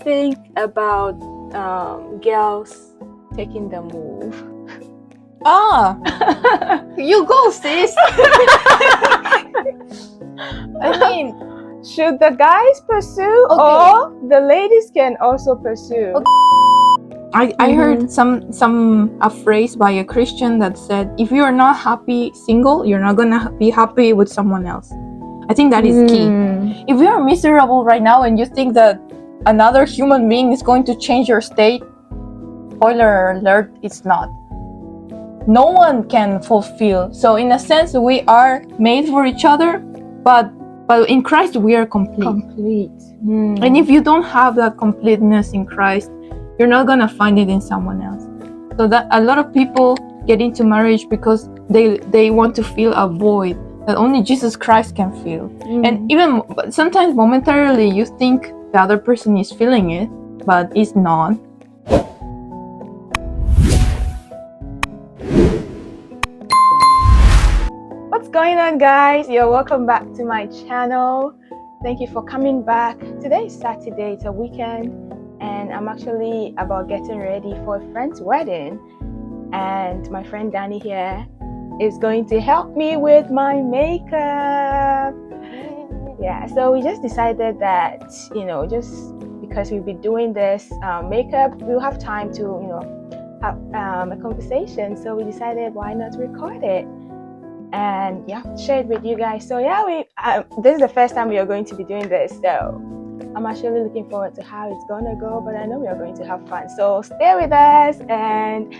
think about girls taking the move? You go, sis. I mean, should the guys pursue or the ladies can also pursue? I heard a phrase by a Christian that said, if you are not happy single, you're not gonna be happy with someone else. I think that is key. If you are miserable right now and you think that another human being is going to change your state, spoiler alert, it's not. No one can fulfill. So in a sense, we are made for each other, but in Christ we are complete. And if you don't have that completeness in Christ, you're not gonna find it in someone else. So that a lot of people get into marriage because they want to fill a void that only Jesus Christ can fill. And even sometimes momentarily you think the other person is feeling it, but it's not. What's going on, guys? You're welcome back to my channel. Thank you for coming back. Today is Saturday, it's a weekend, and I'm actually about getting ready for a friend's wedding. And my friend Dani here is going to help me with my makeup. Yeah, so we just decided that, just because we'll be doing this makeup, we'll have time to, have a conversation. So we decided, why not record it? And share it with you guys. So this is the first time we are going to be doing this, so I'm actually looking forward to how it's gonna go, but I know we are going to have fun. So stay with us and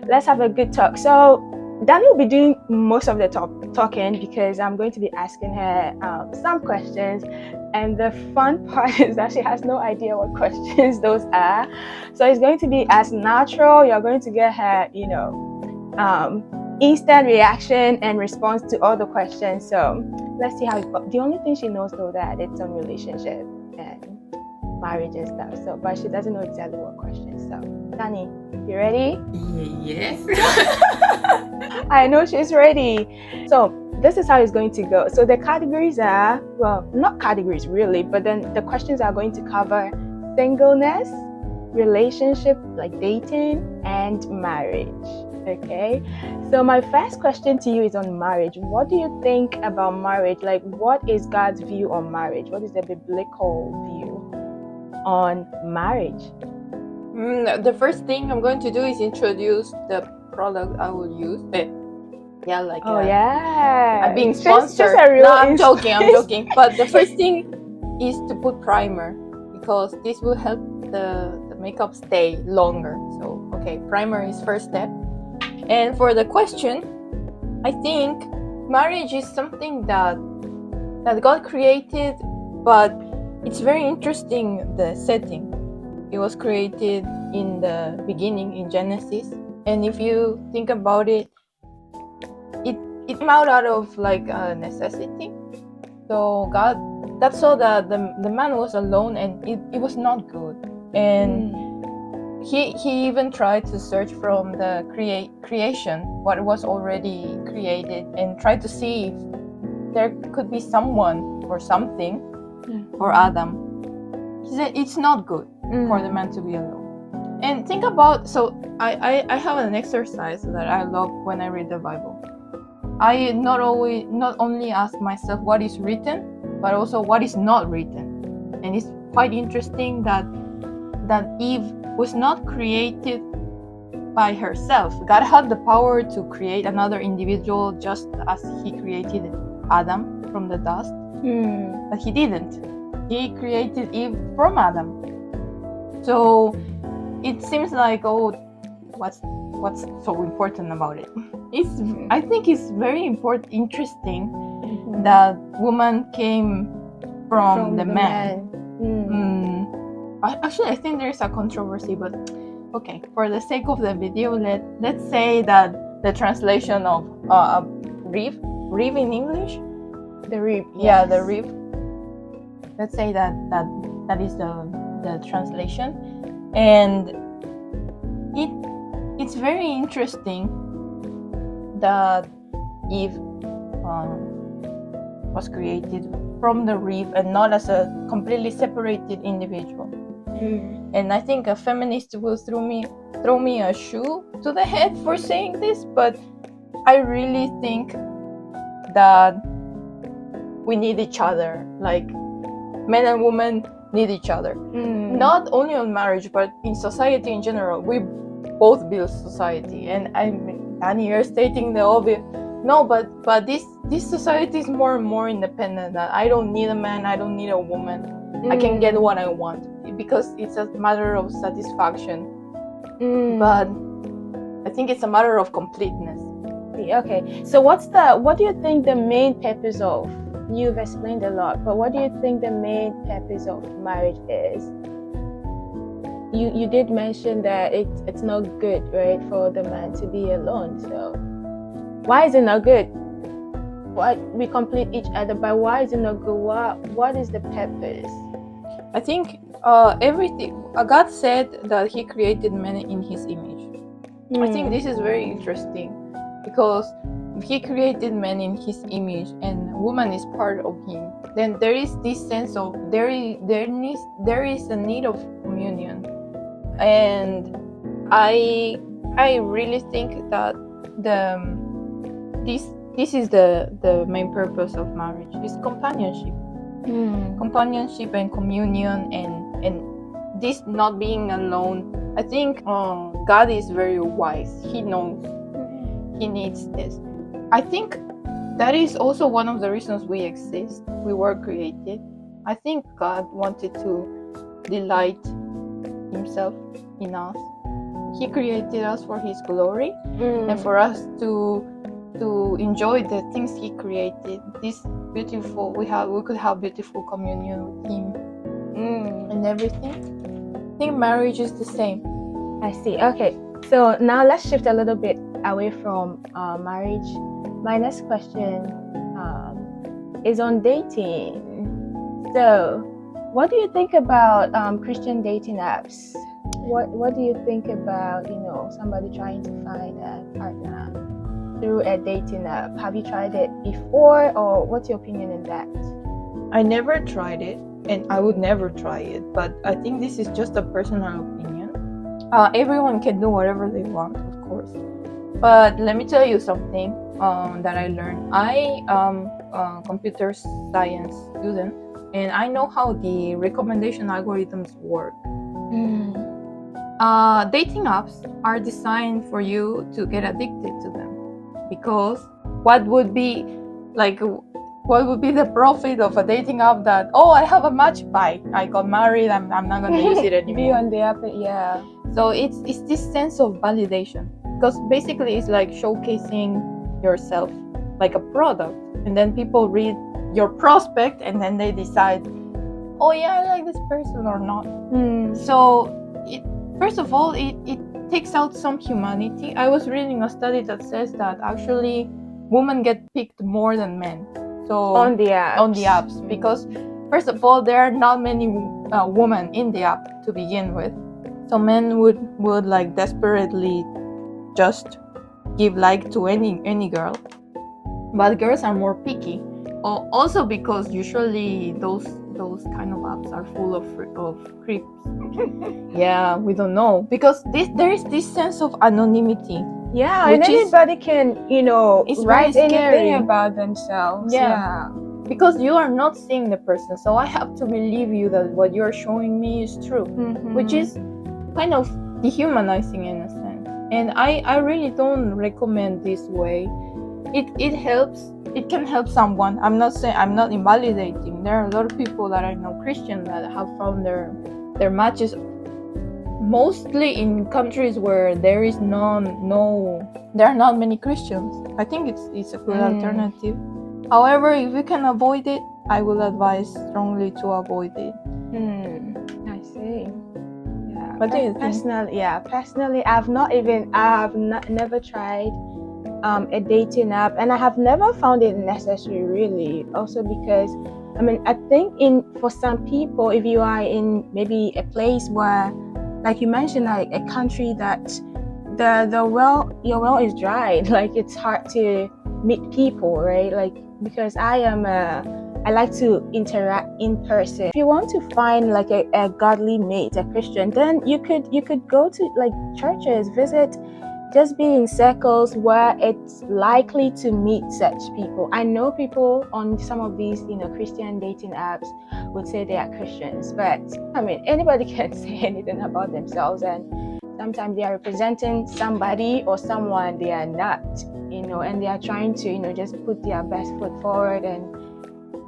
let's have a good talk. So Dani will be doing most of the talking because I'm going to be asking her some questions, and the fun part is that she has no idea what questions those are. So it's going to be as natural. You're going to get her, instant reaction and response to all the questions. So let's see how it goes. The only thing she knows though that it's on relationship and marriage and stuff. So, but she doesn't know exactly what questions. So, Dani, you ready? Yes. I know she's ready. So this is how it's going to go. So the categories are, well, not categories really, but then the questions are going to cover singleness, relationship, like dating, and marriage. Okay, so my first question to you is on marriage. What do you think about marriage? Like, what is God's view on marriage? What is the biblical view on marriage? The first thing I'm going to do is introduce the product I will use. I'm being sponsored. I'm joking. But the first thing is to put primer, because this will help the makeup stay longer. So, okay, primer is first step. And for the question, I think marriage is something that God created, but it's very interesting, the setting. It was created in the beginning in Genesis, and if you think about it, it came out of like a necessity. So God saw that the man was alone, and it was not good. And He even tried to search from the creation, what was already created, and tried to see if there could be someone or something for Adam. He said it's not good for the man to be alone. And think about, so I have an exercise that I love when I read the Bible. I not only ask myself what is written, but also what is not written. And it's quite interesting that Eve was not created by herself. God had the power to create another individual just as he created Adam from the dust, but he didn't. He created Eve from Adam. So it seems like, what's so important about it? I think it's very interesting that woman came from the man. Actually, I think there's a controversy, but okay, for the sake of the video, let's say that the translation of rib in English, the rib, the rib. Let's say that is the translation, and it's very interesting that Eve was created from the rib and not as a completely separated individual. And I think a feminist will throw me a shoe to the head for saying this, but I really think that we need each other. Like, men and women need each other. Not only on marriage, but in society in general. We both build society. And Dani, you're stating the obvious. No, but this society is more and more independent. That I don't need a man, I don't need a woman. I can get what I want because it's a matter of satisfaction. But I think it's a matter of completeness. Okay, so what do you think the main purpose of, you've explained a lot, but what do you think the main purpose of marriage is? You did mention that it's not good, right, for the man to be alone. So why is it not good? What, we complete each other, but why is it not good? What is the purpose? I think everything. God said that He created man in His image. I think this is very interesting because if He created man in His image and woman is part of Him, then there is this sense of there is a need of communion, and I really think that this is the main purpose of marriage is companionship. Companionship and communion and this not being alone. I think God is very wise. He knows He needs this. I think that is also one of the reasons we exist. We were created. I think God wanted to delight Himself in us. He created us for His glory and for us to enjoy the things He created. This beautiful, we could have beautiful communion with Him and everything. I think marriage is the same. I see. Okay, so now let's shift a little bit away from marriage. My next question is on dating. So, what do you think about Christian dating apps? What do you think about somebody trying to find a partner through a dating app? Have you tried it before, or what's your opinion on that? I never tried it, and I would never try it, but I think this is just a personal opinion. Everyone can do whatever they want, of course, but let me tell you something that I learned. I am a computer science student, and I know how the recommendation algorithms work. Dating apps are designed for you to get addicted to them, because what would be the profit of a dating app that, oh, I have a match, bye, I got married, I'm not going to use it anymore. Be on the app, yeah. So it's this sense of validation, because basically it's like showcasing yourself like a product, and then people read your prospect and then they decide, oh yeah, I like this person or not. So first of all, it takes out some humanity. I was reading a study that says that actually women get picked more than men. So on the apps, because first of all, there are not many women in the app to begin with. So men would like desperately just give like to any girl, but girls are more picky. Also because usually those kind of apps are full of creeps. Yeah, we don't know, because there is this sense of anonymity. Yeah, and anybody can write anything about themselves. Yeah, because you are not seeing the person, so I have to believe you that what you're showing me is true, which is kind of dehumanizing in a sense. And I really don't recommend this way. It helps. It can help someone. I'm not invalidating. There are a lot of people that I know, Christian, that have found their matches, mostly in countries where there are not many Christians. I think it's a good alternative. However, if you can avoid it, I will advise strongly to avoid it. I see. Yeah. What do you think? Personally, I have never tried a dating app, and I have never found it necessary, really. Also because I think for some people, if you are in maybe a place where, like you mentioned, like a country that your well is dried, like it's hard to meet people, right? Like, because I I like to interact in person. If you want to find like a godly mate, a Christian, then you could go to like churches, visit, just be in circles where it's likely to meet such people. I know people on some of these, Christian dating apps would say they are Christians, but I mean, anybody can say anything about themselves, and sometimes they are representing somebody or someone they are not, and they are trying to, just put their best foot forward and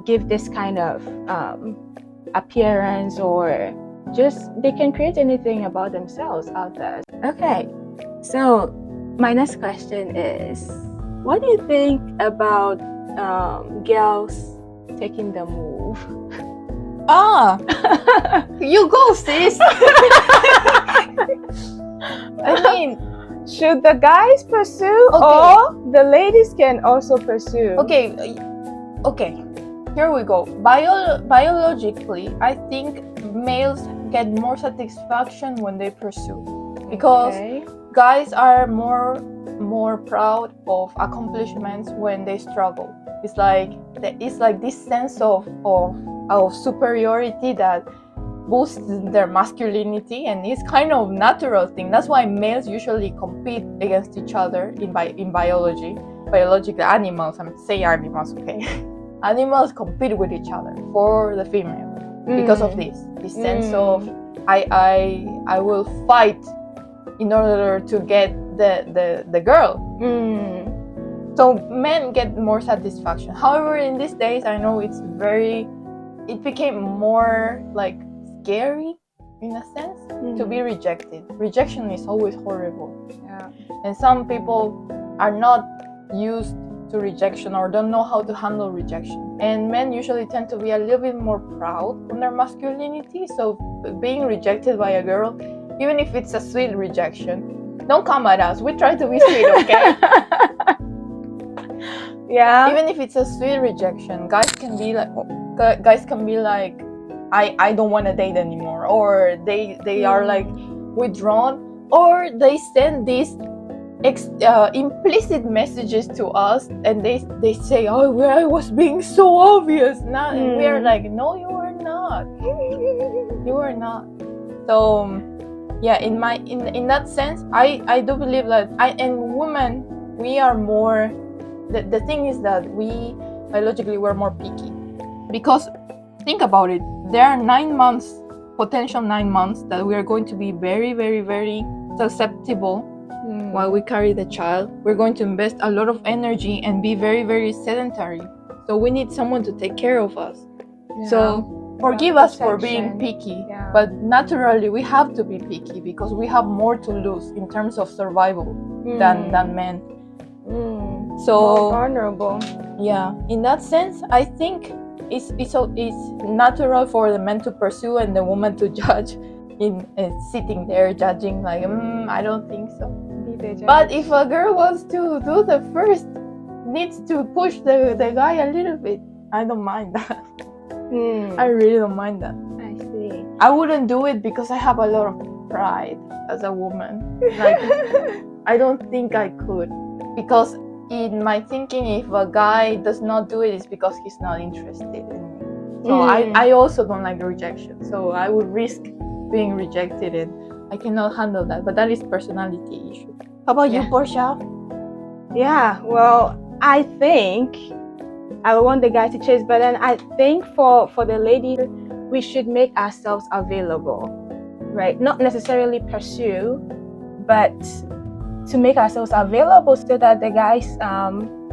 give this kind of appearance, or just they can create anything about themselves out there. Okay, so my next question is, what do you think about girls taking the move? You go, sis. I mean, should the guys pursue, or the ladies can also pursue? Okay, here we go. Biologically, I think males get more satisfaction when they pursue, because guys are more proud of accomplishments when they struggle. It's like this sense of superiority that boosts their masculinity, and it's kind of natural thing. That's why males usually compete against each other in biology. Biologically, animals, say animals, okay? Animals compete with each other for the female because of this sense of I will fight in order to get the girl. So men get more satisfaction. However, in these days, I know it became more like scary in a sense to be rejected. Rejection is always horrible. Yeah. And some people are not used to rejection or don't know how to handle rejection. And men usually tend to be a little bit more proud on their masculinity. So being rejected by a girl, even if it's a sweet rejection, don't come at us. We try to be sweet, okay? Yeah. Even if it's a sweet rejection, guys can be like, I don't want to date anymore, or they are like withdrawn, or they send these implicit messages to us, and they say, oh, I was being so obvious now, and we are like, no, you are not. You are not. So yeah, in that sense, I do believe that and women, we are more, the thing is that we biologically we're more picky, because think about it, there are 9 months, potential 9 months, that we are going to be very, very, very susceptible while we carry the child. We're going to invest a lot of energy and be very, very sedentary. So we need someone to take care of us. Yeah. So forgive us for being picky, but naturally we have to be picky because we have more to lose in terms of survival than men. So more vulnerable. Yeah, in that sense, I think it's natural for the men to pursue and the woman to judge, in sitting there judging like, I don't think so. But if a girl wants to do the first, needs to push the guy a little bit, I don't mind that. I really don't mind that. I see. I wouldn't do it because I have a lot of pride as a woman. Like, I don't think I could, because in my thinking, if a guy does not do it, it's because he's not interested in me. So I also don't like rejection. So I would risk being rejected, and I cannot handle that. But that is personality issue. How about you, Portia? Yeah, well, I think I want the guy to chase, but then I think for the lady, we should make ourselves available, right? Not necessarily pursue, but to make ourselves available so that the guys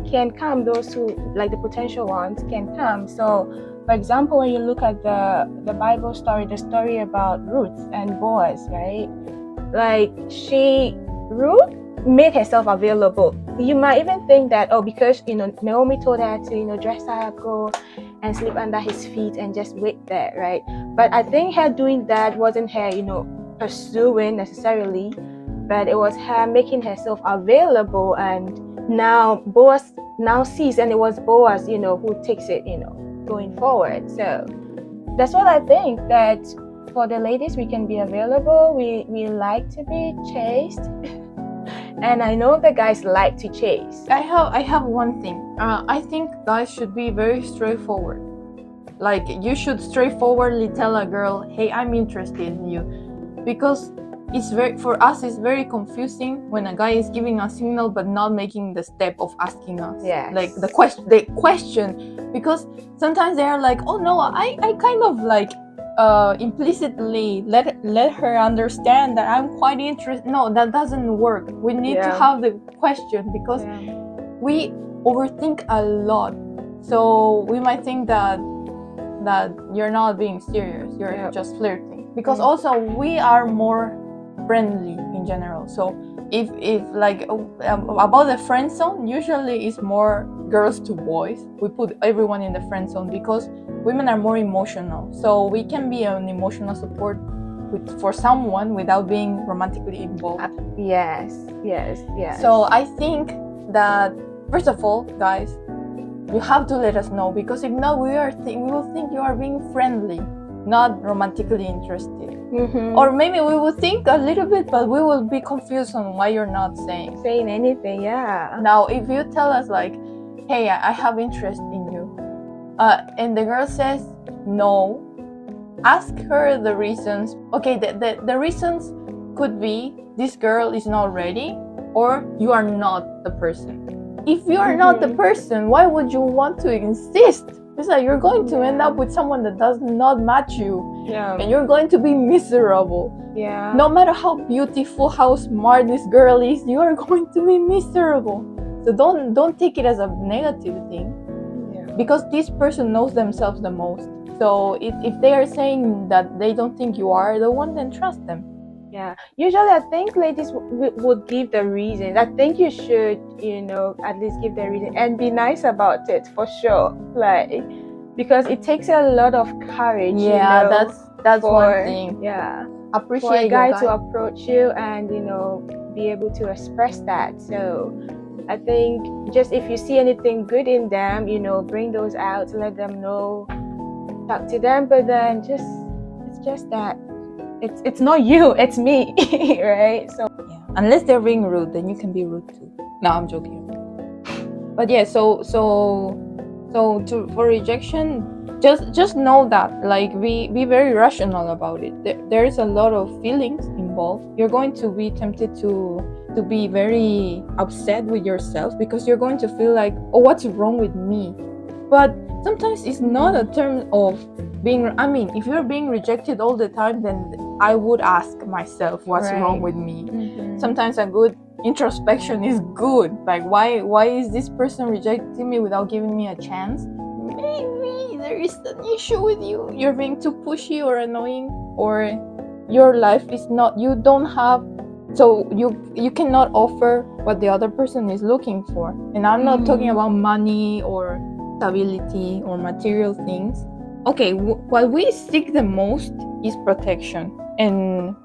can come, those who, like the potential ones, can come. So, for example, when you look at the Bible story, the story about Ruth and Boaz, right? Like, Ruth made herself available. You might even think that, because Naomi told her to dress up, go and sleep under his feet and just wait there, right? But I think her doing that wasn't her pursuing necessarily, but it was her making herself available. And now Boaz now sees, and it was Boaz who takes it going forward. So that's what I think, that for the ladies, we can be available. We like to be chased. And I know the guys like to chase. I have one thing. I think guys should be very straightforward. like you should straightforwardly tell a girl, hey, I'm interested in you, because for us it's very confusing when a guy is giving a signal but not making the step of asking us. Yes. Like the question, because sometimes they are like, oh no, I kind of like implicitly let her understand that I'm quite interested. No, that doesn't work. We need to have the question, because we overthink a lot. So we might think that you're not being serious, you're just flirting, because also we are more friendly in general. So if like about the friend zone, usually it's more girls to boys. We put everyone in the friend zone because women are more emotional, so we can be an emotional support for someone without being romantically involved. Yes. So I think that first of all, guys, you have to let us know, because if not, we will think you are being friendly, not romantically interested. Or maybe we will think a little bit, but we will be confused on why you're not saying anything. Yeah. Now, if you tell us like, hey, I have interest in you, and the girl says no, ask her the reasons. Okay, the reasons could be this girl is not ready, or you are not the person. If you are not the person, why would you want to insist? It's like you're going to end up with someone that does not match you, and you're going to be miserable. No matter how beautiful, how smart this girl is, you are going to be miserable. So don't take it as a negative thing, because this person knows themselves the most. So if they are saying that they don't think you are the one, then trust them. Usually I think ladies would give the reasons. I think you should, at least give the reason and be nice about it, for sure. Like, because it takes a lot of courage. That's one thing. Appreciate for a guy to approach you and be able to express that. So I think just if you see anything good in them, bring those out, let them know, talk to them. But then it's just that it's not you, it's me. Right? So unless they're being rude, then you can be rude too. No, I'm joking. But for rejection, just know that, like, be very rational about it. There is a lot of feelings involved. You're going to be tempted to be very upset with yourself, because you're going to feel like, oh, what's wrong with me? But sometimes it's not a term of being, if you're being rejected all the time, then I would ask myself, what's wrong with me? Sometimes a good introspection is good. Like, why is this person rejecting me without giving me a chance? Maybe there is an issue with you. You're being too pushy or annoying, or your life is not, you don't have, so you cannot offer what the other person is looking for. And I'm not talking about money or stability or material things. Okay, what we seek the most is protection, and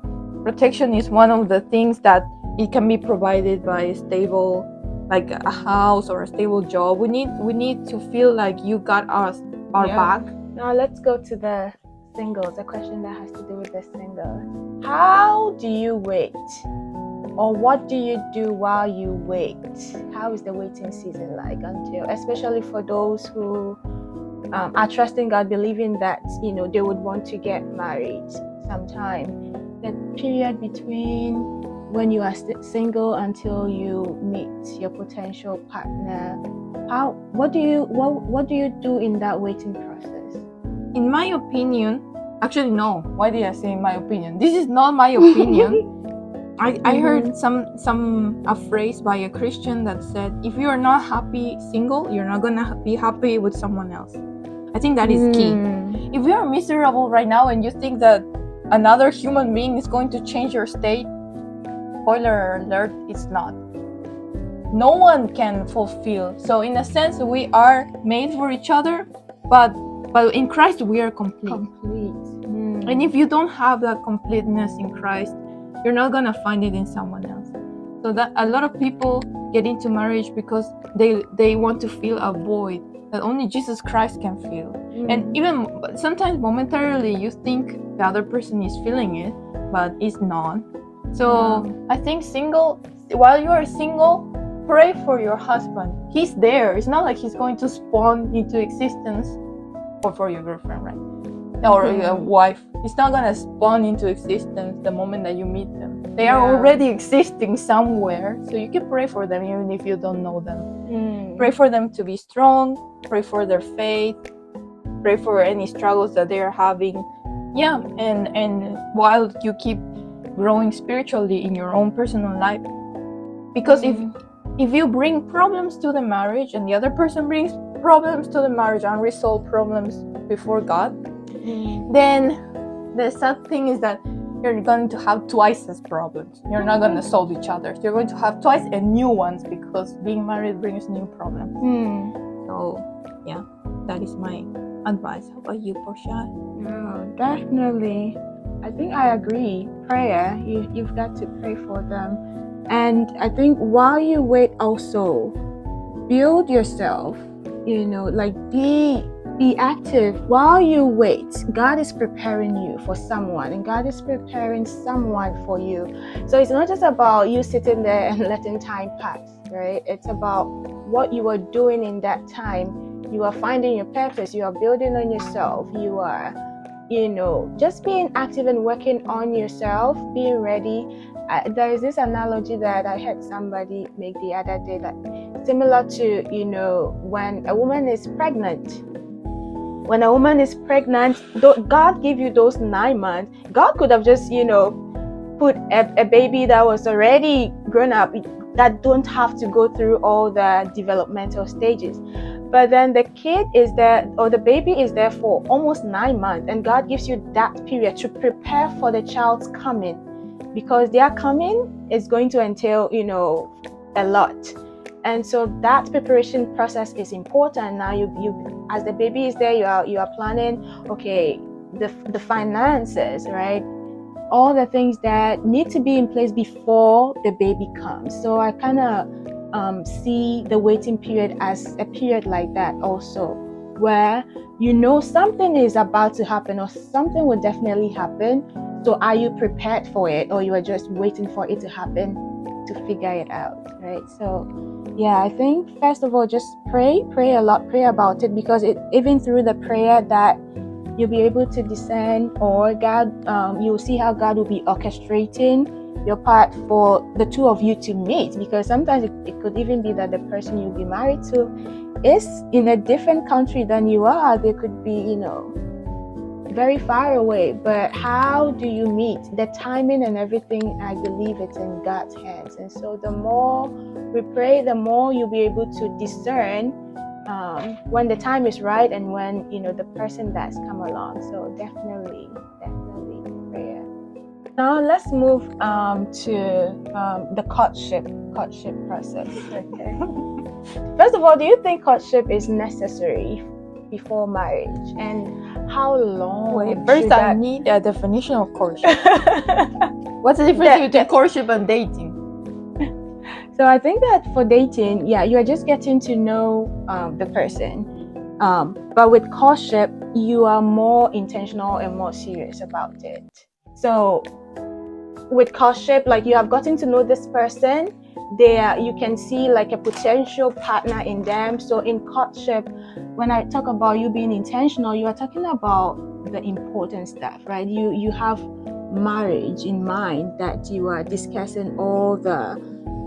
protection is one of the things that it can be provided by a stable, like a house or a stable job. We need to feel like you got our back. Now let's go to the singles, a question that has to do with the singles. How do you wait? Or what do you do while you wait? How is the waiting season like, until, especially for those who are trusting God, believing that they would want to get married sometime? The period between when you are single until you meet your potential partner. What do you do in that waiting process? In my opinion, actually no. Why did I say in my opinion? This is not my opinion. I heard a phrase by a Christian that said, if you are not happy single, you're not gonna be happy with someone else. I think that is key. If you are miserable right now and you think that another human being is going to change your state, spoiler alert, it's not. No one can fulfill. So in a sense, we are made for each other, but in Christ we are complete. And if you don't have that completeness in Christ, you're not gonna find it in someone else. So that a lot of people get into marriage because they want to fill a void that only Jesus Christ can fill. And even sometimes momentarily you think the other person is feeling it, but it's not. So I think while you are single, pray for your husband. He's there. It's not like he's going to spawn into existence or for your girlfriend, right? Or your wife. It's not gonna spawn into existence the moment that you meet them. They are already existing somewhere, so you can pray for them even if you don't know them. Pray for them to be strong, pray for their faith, pray for any struggles that they are having. And while you keep growing spiritually in your own personal life, because if you bring problems to the marriage and the other person brings problems to the marriage, unresolved problems before God, then the sad thing is that you're going to have twice as problems. You're not going to solve each other. You're going to have twice and new ones, because being married brings new problems. So yeah, that is my advice. How about you, Portia? Definitely. I think I agree. Prayer, you've got to pray for them. And I think while you wait also, build yourself, like be active while you wait. God is preparing you for someone, and God is preparing someone for you. So it's not just about you sitting there and letting time pass, right? It's about what you are doing in that time. You are finding your purpose. You are building on yourself. You are, just being active and working on yourself, being ready. There is this analogy that I heard somebody make the other day, that similar to, when a woman is pregnant. When a woman is pregnant, God give you those 9 months. God could have just, put a baby that was already grown up, that don't have to go through all the developmental stages. But then the kid is there, or the baby is there for almost 9 months, and God gives you that period to prepare for the child's coming, because their coming is going to entail, a lot. And so that preparation process is important. Now you as the baby is there, you are planning, okay, the finances, right? All the things that need to be in place before the baby comes. So I kind of see the waiting period as a period like that also, where something is about to happen, or something will definitely happen. So are you prepared for it, or you are just waiting for it to happen to figure it out, right? So I think first of all, just pray a lot, pray about it, because even through the prayer that you'll be able to discern, or God, you'll see how God will be orchestrating your part for the two of you to meet, because sometimes it could even be that the person you'll be married to is in a different country than you are. They could be, very far away. But how do you meet? The timing and everything, I believe it's in God's hands. And so the more we pray, the more you'll be able to discern when the time is right, and when the person that's come along. So definitely prayer. Now let's move to the courtship process. Okay. First of all, do you think courtship is necessary before marriage, and how long? Wait, first I need a definition of courtship. What's the difference between courtship and dating? So I think that for dating, you are just getting to know the person. But with courtship, you are more intentional and more serious about it. So with courtship, like, you have gotten to know this person, you can see like a potential partner in them. So in courtship, when I talk about you being intentional, you are talking about the important stuff, right? You have marriage in mind, that you are discussing all the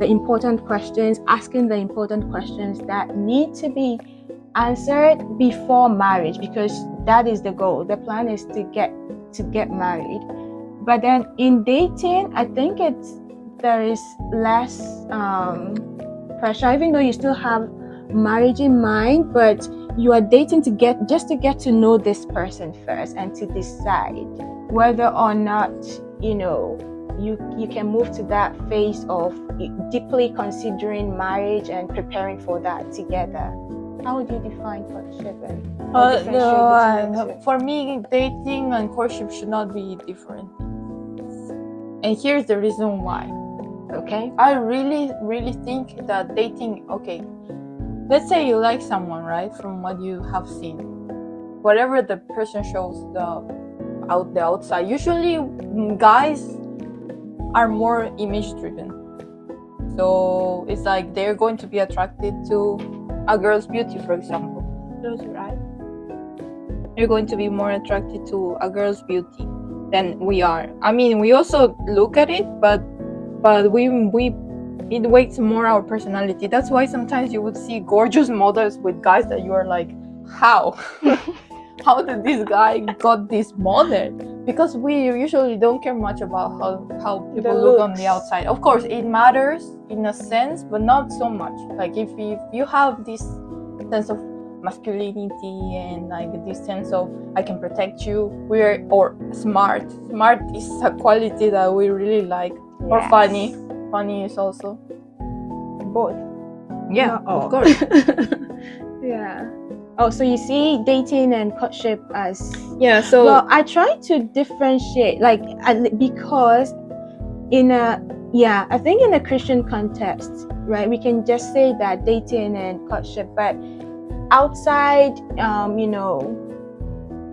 important questions, asking the important questions that need to be answered before marriage, because that is the goal. The plan is to get married. But then in dating, I think there is less pressure, even though you still have marriage in mind, but you are dating to get to know this person first, and to decide whether or not you can move to that phase of deeply considering marriage and preparing for that together. How would you define courtship? For me, dating and courtship should not be different. And here's the reason why. Okay. I really, really think that dating, okay, let's say you like someone, right? From what you have seen, whatever the person shows the outside. Usually, guys are more image driven. So it's like they're going to be attracted to a girl's beauty, for example. Close your eyes. you're going to be more attracted to a girl's beauty than we are. I mean, we also look at it, but we it weighs more our personality. That's why sometimes you would see gorgeous models with guys that you are like, how? How did this guy got this model? Because we usually don't care much about how people look on the outside. Of course, it matters in a sense, but not so much. Like if you have this sense of masculinity and like this sense of I can protect you, or smart. Smart is a quality that we really like. Yes. Or funny. Funny is also both. Yeah, of course. Yeah. Oh, so you see dating and courtship as... Yeah, so... Well, I try to differentiate, like, because I think in a Christian context, right, we can just say that dating and courtship, but outside,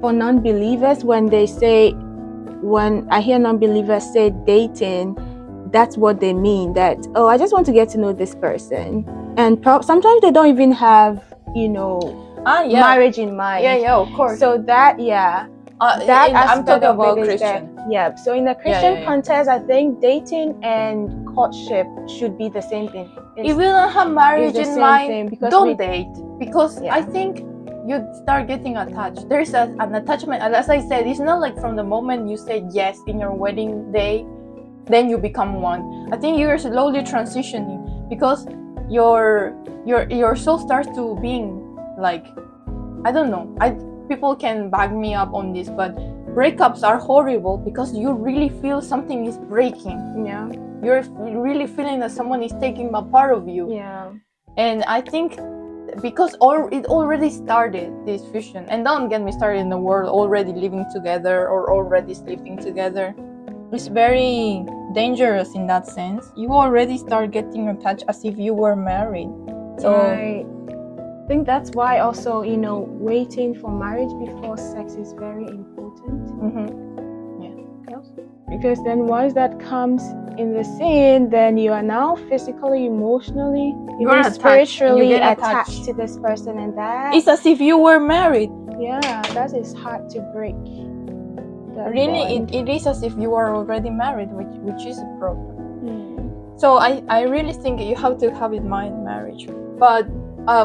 for non-believers, when I hear non-believers say dating, that's what they mean, that, oh, I just want to get to know this person. And sometimes they don't even have, marriage in mind. Yeah, of course. So that, I'm talking about Christian. So in a Christian context, I think dating and courtship should be the same thing. If you don't have marriage in mind, don't date. Because I think you start getting attached. There's an attachment. As I said, it's not like from the moment you say yes in your wedding day, then you become one. I think you're slowly transitioning because your soul starts to being like, I don't know. People can back me up on this, but breakups are horrible because you really feel something is breaking. Yeah. You're really feeling that someone is taking a part of you. Yeah. And I think because it already started, this fusion, and don't get me started in the world already living together or already sleeping together. It's very dangerous in that sense. You already start getting attached as if you were married. So I think that's why also, waiting for marriage before sex is very important. Mm-hmm. Yeah. Because then once that comes in the scene, then you are now physically, emotionally, even spiritually attached to this person, and that it's as if you were married. Yeah, that is hard to break. Really, it is as if you are already married, which is a problem. So I really think you have to have in mind marriage. But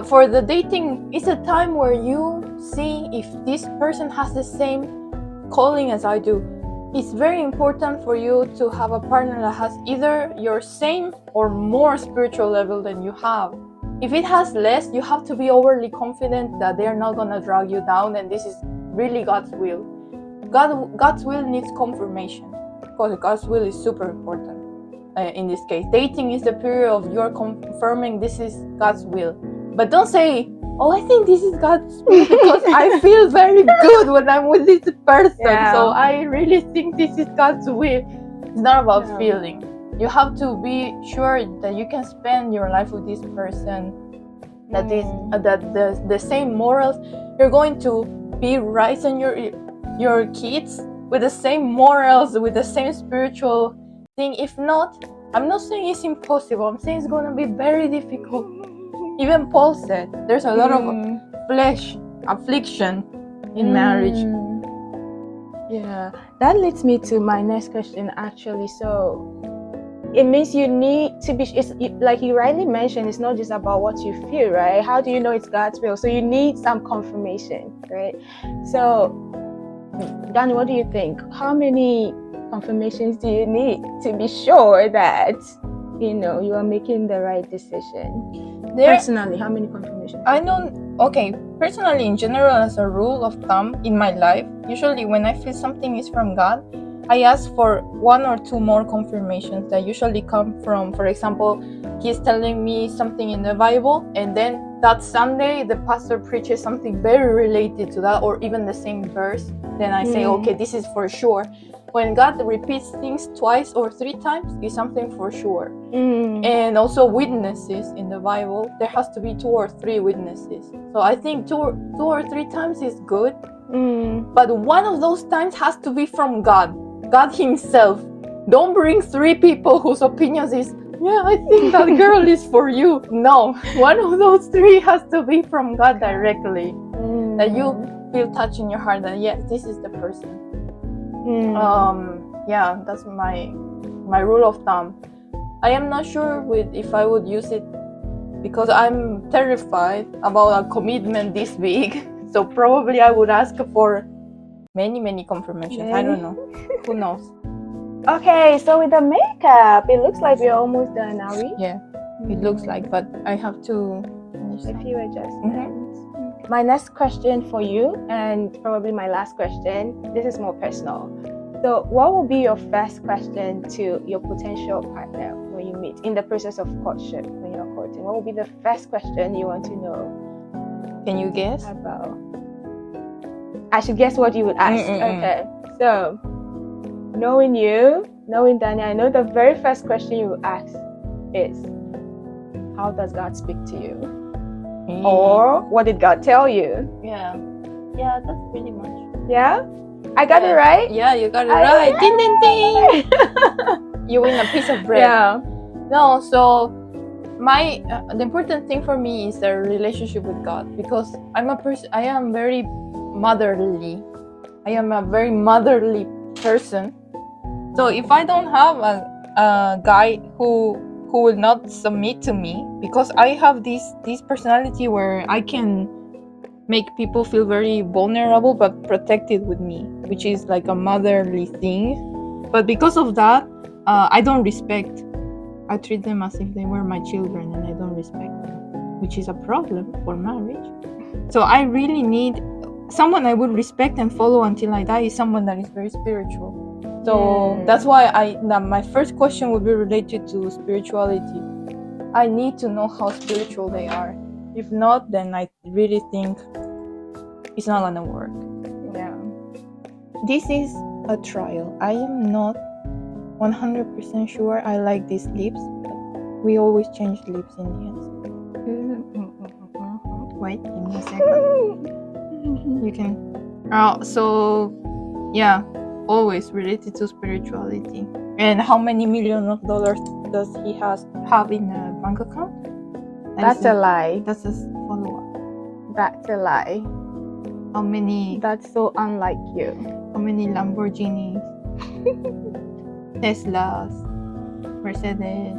for the dating, it's a time where you see if this person has the same calling as I do. It's very important for you to have a partner that has either your same or more spiritual level than you have. If it has less, you have to be overly confident that they're not going to drag you down and this is really God's will. God's will needs confirmation because God's will is super important in this case. Dating is the period of you're confirming this is God's will. But don't say, oh, I think this is God's will because I feel very good when I'm with this person. Yeah. So I really think this is God's will. It's not about feeling. You have to be sure that you can spend your life with this person, that the same morals. You're going to be raising your kids with the same morals, with the same spiritual thing. If not, I'm not saying it's impossible. I'm saying it's going to be very difficult. Even Paul said there's a lot of flesh affliction in marriage. Yeah, that leads me to my next question actually. So it means you need to be, like you rightly mentioned, it's not just about what you feel, right? How do you know it's God's will? So you need some confirmation, right? So Dani, what do you think? How many confirmations do you need to be sure that you are making the right decision? Personally, how many confirmations? Personally, in general, as a rule of thumb in my life, usually when I feel something is from God, I ask for 1 or 2 more confirmations that usually come from, for example, he's telling me something in the Bible, and then that Sunday the pastor preaches something very related to that, or even the same verse. Then I say, okay, this is for sure. When God repeats things 2 or 3 times, it's something for sure. And also witnesses in the Bible, there has to be 2 or 3 witnesses. So I think 2 or 3 times is good. But one of those times has to be from God himself. Don't bring 3 people whose opinions is, yeah, I think that girl is for you. No, one of those 3 has to be from God directly. that you feel touch in your heart that yes, this is the person. Yeah, that's my rule of thumb. I am not sure if I would use it because I'm terrified about a commitment this big. So probably I would ask for many confirmations. I don't know. Who knows? Okay, so with the makeup, it looks like we're almost done, are we? Yeah, it looks like, but I have to finish a few adjustments. Mm-hmm. My next question for you, and probably my last question, this is more personal. So what will be your first question to your potential partner when you meet in the process of courtship, when you're courting? What will be the first question you want to know? Can you guess? About. I should guess what you would ask. Okay. So, knowing you, knowing Dani, I know the very first question you would ask is, how does God speak to you? Or what did God tell you? Yeah, that's pretty much. Yeah? I got it right? Yeah, you got it right. Ding, ding, ding. You win a piece of bread. Yeah. No, so the important thing for me is the relationship with God, because I'm a person. I am very motherly. I am a very motherly person. So if I don't have a guy who will not submit to me, because I have this personality where I can make people feel very vulnerable but protected with me, which is like a motherly thing. But because of that, I don't respect. I treat them as if they were my children, and I don't respect them, which is a problem for marriage. So I really need someone I would respect and follow until I die, is someone that is very spiritual. So that's why my first question would be related to spirituality. I need to know how spiritual they are. If not, then I really think it's not gonna work. Yeah. This is a trial. I am not 100% sure I like these lips, but we always change lips in the end. Wait, give me a second. You can. So, yeah, always related to spirituality. And how many millions of dollars does he have in a bank account? That's a lie. That's a follow-up. That's a lie. How many? That's so unlike you. How many Lamborghinis, Teslas, Mercedes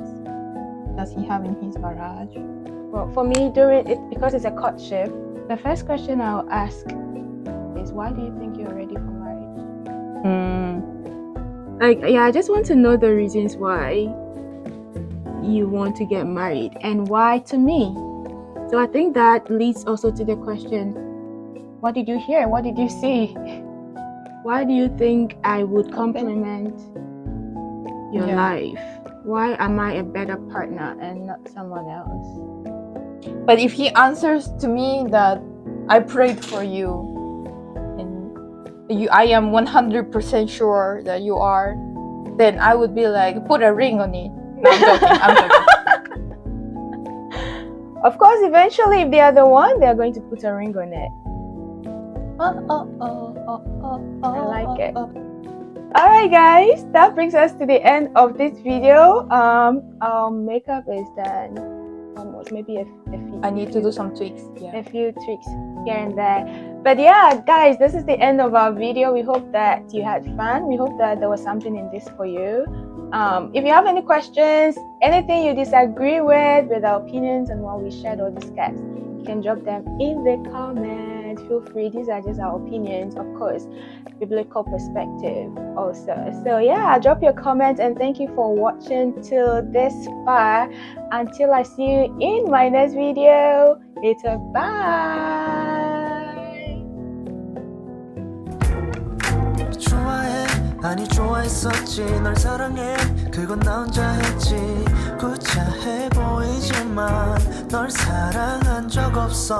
does he have in his garage? Well, for me, during it, because it's a courtship, the first question I'll ask is, why do you think you're ready for marriage? I just want to know the reasons why you want to get married and why to me. So I think that leads also to the question, what did you hear? What did you see? Why do you think I would complement your life? Why am I a better partner and not someone else? But if he answers to me that I prayed for you and I am 100% sure that you are, then I would be like, put a ring on it. No, I'm joking. Of course, eventually, if they are the one, they are going to put a ring on it. I like it. Alright guys, that brings us to the end of this video. Our makeup is done almost, maybe a few. I need to do some tweaks. A few tweaks here and there. But yeah, guys, this is the end of our video. We hope that you had fun. We hope that there was something in this for you. If you have any questions, anything you disagree with our opinions on what we shared or discussed, you can drop them in the comments. Feel free. These are just our opinions, of course, biblical perspective also. So yeah, drop your comments, and thank you for watching till this far. Until I see you in my next video. Later, bye. 아니 좋아했었지 널 사랑해 그건 나 혼자 했지 구차해 보이지만 널 사랑한 적 없어